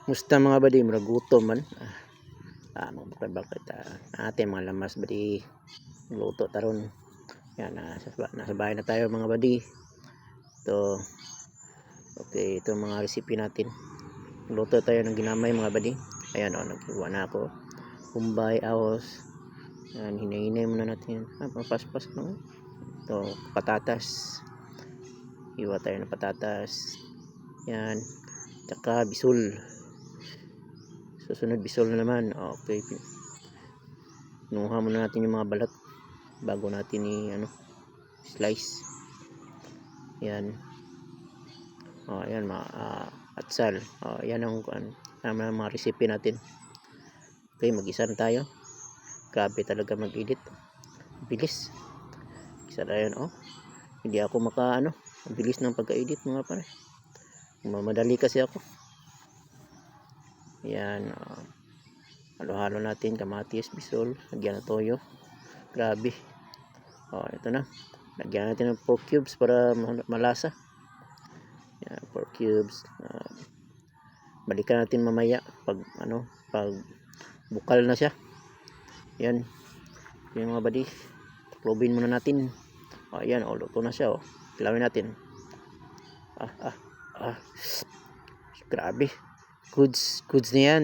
Musta mga badi, murag gutom man. Mga bakit ate mga lamas badi luto taron. Yan, nasa bahay na tayo mga badi. Ito, okay, ito mga recipe natin. Luto tayo ng ginamay mga badi. Ayan o, naghiwa na ako. Humbay, ahos. Yan, hinay-hinay muna natin. Papaspas lang. Ito, patatas. Hiwa tayo ng patatas. Yan, tsaka bisul. Susunod bisol na naman. Okay, nuha muna natin yung mga balat bago natin slice. Yan. Yan atsal. Yan ang mga recipe natin. Okay, mag-isa na tayo. Grabe talaga mag-edit. Bilis. Isa na yun. Hindi ako bilis ng pagka-edit mga pare. Mamadali kasi ako. Yan. Halo-halo natin kamatis, bisol, lagyan ng toyo. Grabe. Ito na. Lagyan natin ng pork cubes para malasa. Yan, pork cubes. Balikan natin mamaya pag bukal na siya. Yan. Yung mga badi. Probin muna natin. Yan, luto na siya. Kilawin natin. Grabe. Goods na yan.